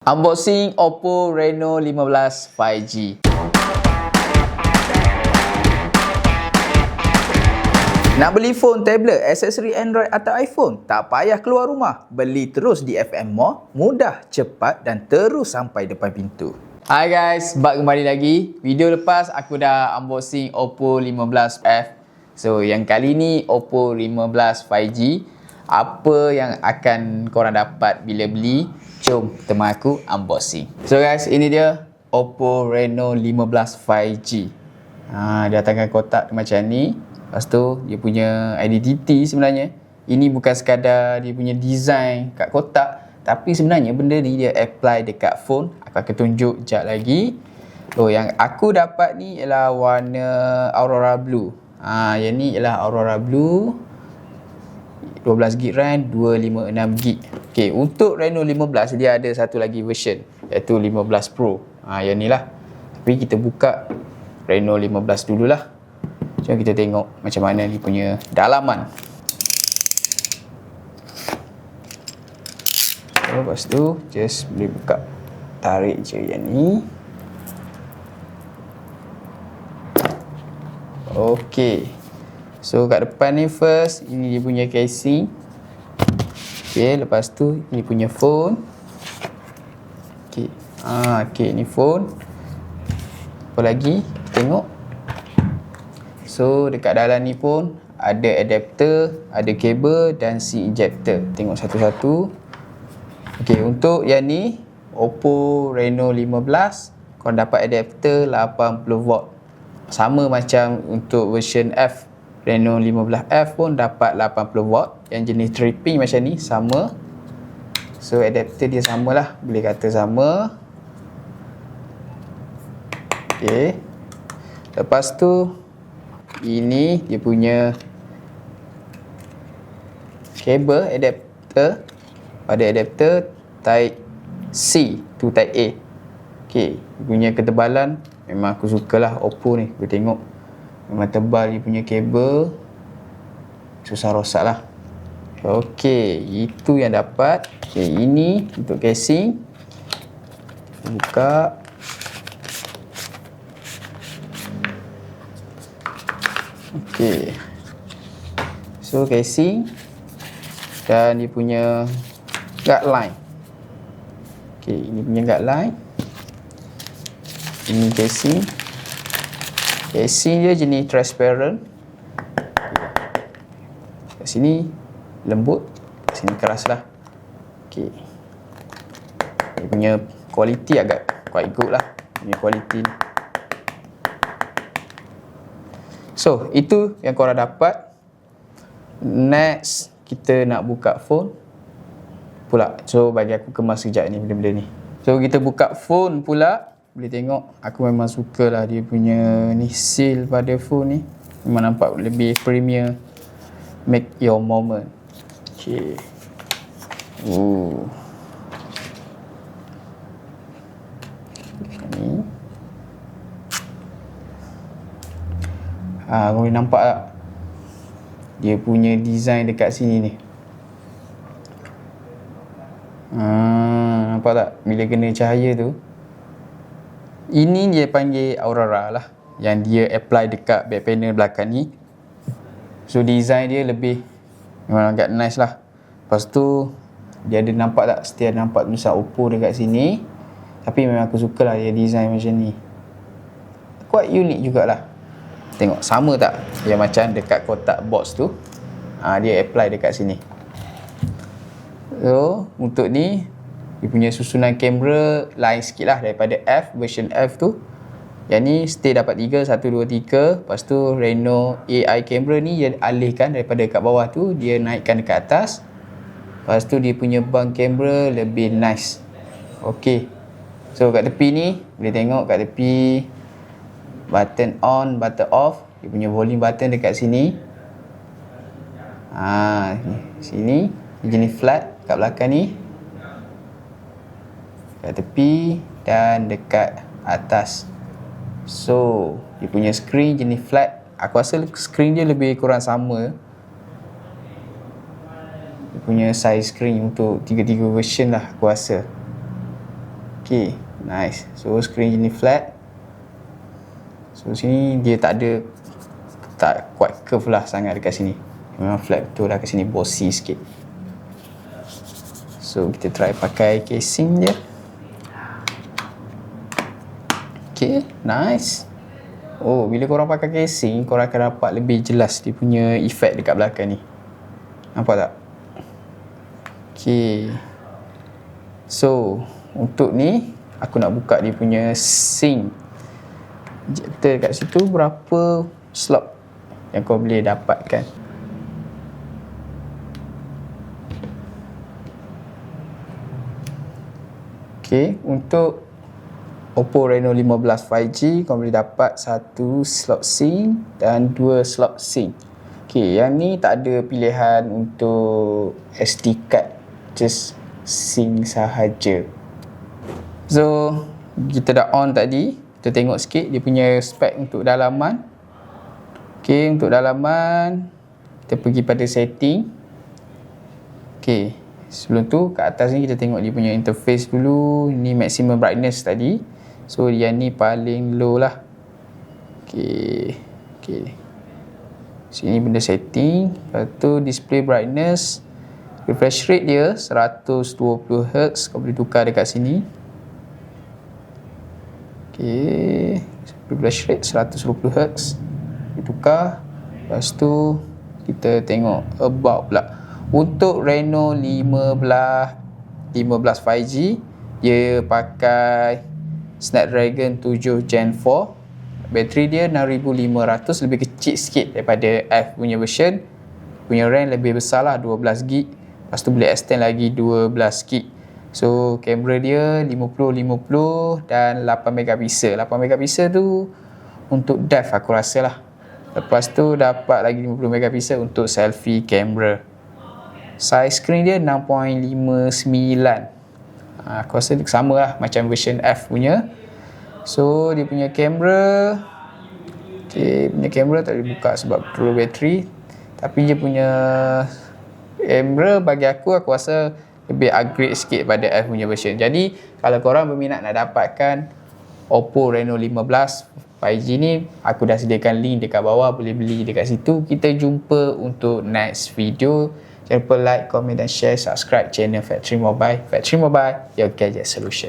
Unboxing Oppo Reno 15 5G. Nak beli phone, tablet, aksesori Android atau iPhone? Tak payah keluar rumah. Beli terus di FM Mall. Mudah, cepat dan terus sampai depan pintu. Hai guys, back kembali lagi. Video lepas aku dah unboxing Oppo 15F. So yang kali ni Oppo 15 5G. Apa yang akan korang dapat bila beli? Jom teman aku unboxing. So guys, ini dia Oppo Reno 15 5G. Dia datangkan kotak macam ni. Lepas tu dia punya identity sebenarnya. Ini bukan sekadar dia punya design kat kotak, tapi sebenarnya benda ni dia apply dekat phone. Aku akan tunjuk sekejap lagi. Yang aku dapat ni ialah warna Aurora Blue. Yang ni ialah Aurora Blue, 12GB RAM, 256GB. Okay, untuk Reno 15 dia ada satu lagi version, iaitu 15 Pro. Yang ni lah. Tapi kita buka Reno 15 dululah. Jom kita tengok macam mana ni punya dalaman. Lepas tu just boleh buka, tarik je yang ni. Okay, so kat depan ni first, ini dia punya casing. Okay, lepas tu ini punya phone. Okay, okay, ni phone. Apa lagi? Tengok. So dekat dalam ni pun ada adapter, ada kabel dan SIM ejector. Tengok satu-satu. Okay, untuk yang ni Oppo Reno 15, korang dapat adapter 80V. Sama macam untuk version F, Reno 15F pun dapat 80V. Yang jenis tripping macam ni sama. So adapter dia samalah, boleh kata sama. Okay, lepas tu ini dia punya kabel adapter. Pada adapter type C to type A. Okay, punya ketebalan memang aku sukalah Oppo ni. Aku tengok memang tebal dia punya kabel, susah rosak lah. Okay, itu yang dapat. Okay, ini untuk casing. Buka. Okay, so casing dan dia punya guideline. Okay, ini punya guideline. Ini casing. Casing dia jenis transparent. Kat sini lembut, kat sini keras lah. Okay, dia punya quality agak quite good lah. Ini quality ni. So, itu yang korang dapat. Next, kita nak buka phone pula. So, bagi aku kemas sekejap ni benda-benda ni. So, kita buka phone pula. Boleh tengok, aku memang sukalah dia punya ni seal pada phone ni. Memang nampak lebih premier. Make your moment. Okay. Ni. Kau boleh nampak tak dia punya design dekat sini ni. Nampak tak bila kena cahaya tu. Ini dia panggil Aurora lah, yang dia apply dekat back panel belakang ni. So design dia lebih memang agak nice lah. Lepas tu dia ada, nampak tak, setia nampak tulisan Oppo dekat sini. Tapi memang aku sukalah dia design macam ni. Quite unik jugalah. Tengok sama tak yang macam dekat kotak box tu. Dia apply dekat sini. So untuk ni dia punya susunan kamera lain sikit lah daripada F, version F tu. Yang ni stay dapat 3, 1, 2, 3. Lepas tu Reno AI kamera ni dia alihkan daripada kat bawah tu, dia naikkan dekat atas. Lepas tu dia punya bank kamera lebih nice. Okay, so kat tepi ni boleh tengok kat tepi button on, button off. Dia punya volume button dekat sini. Sini jenis flat kat belakang ni, kat tepi dan dekat atas. So dia punya screen jenis flat. Aku rasa screen dia lebih kurang sama. Dia punya size screen untuk tiga-tiga version lah aku rasa. Okay, nice. So screen jenis flat. So sini dia tak kuat curve lah sangat dekat sini. Memang flat betul lah kat sini, bossy sikit. So kita try pakai casing dia. Okay, nice. Oh, bila korang pakai casing, korang akan dapat lebih jelas dia punya efek dekat belakang ni. Nampak tak? Okay. So untuk ni aku nak buka dia punya sync injector kat situ. Berapa slot yang kau boleh dapatkan? Okay, untuk Oppo Reno 15 5G kau boleh dapat 1 slot sync dan 2 slot sync. Okay, yang ni tak ada pilihan untuk SD card, just sync sahaja. So kita dah on tadi, kita tengok sikit dia punya spek untuk dalaman. Okay, untuk dalaman kita pergi pada setting. Okay, sebelum tu kat atas ni kita tengok dia punya interface dulu. Ni maximum brightness tadi, so yang ni paling low lah. Okay, sini benda setting. Lepas tu display brightness, refresh rate dia 120Hz, kau boleh tukar dekat sini. Okay, refresh rate 120Hz ditukar. Lepas tu kita tengok about pula. Untuk Reno 15 5G dia pakai Snapdragon 7 Gen 4. Bateri dia 6500, lebih kecil sikit daripada F punya version. Punya RAM lebih besar lah, 12GB. Lepas tu boleh extend lagi 12GB. So kamera dia 50-50 dan 8MP. 8MP tu untuk depth aku rasa lah. Lepas tu dapat lagi 50MP untuk selfie kamera. Size screen dia 6.59. Aku rasa sama lah macam version F punya. So dia punya kamera, okay, punya kamera tak boleh buka sebab perlu bateri. Tapi dia punya kamera bagi aku rasa lebih upgrade sikit pada F punya version. Jadi kalau korang berminat nak dapatkan Oppo Reno 15 5G ni, aku dah sediakan link dekat bawah, boleh beli dekat situ. Kita jumpa untuk next video. Jangan lupa like, komen dan share, subscribe channel Factory Mobile. Factory Mobile, your gadget solution.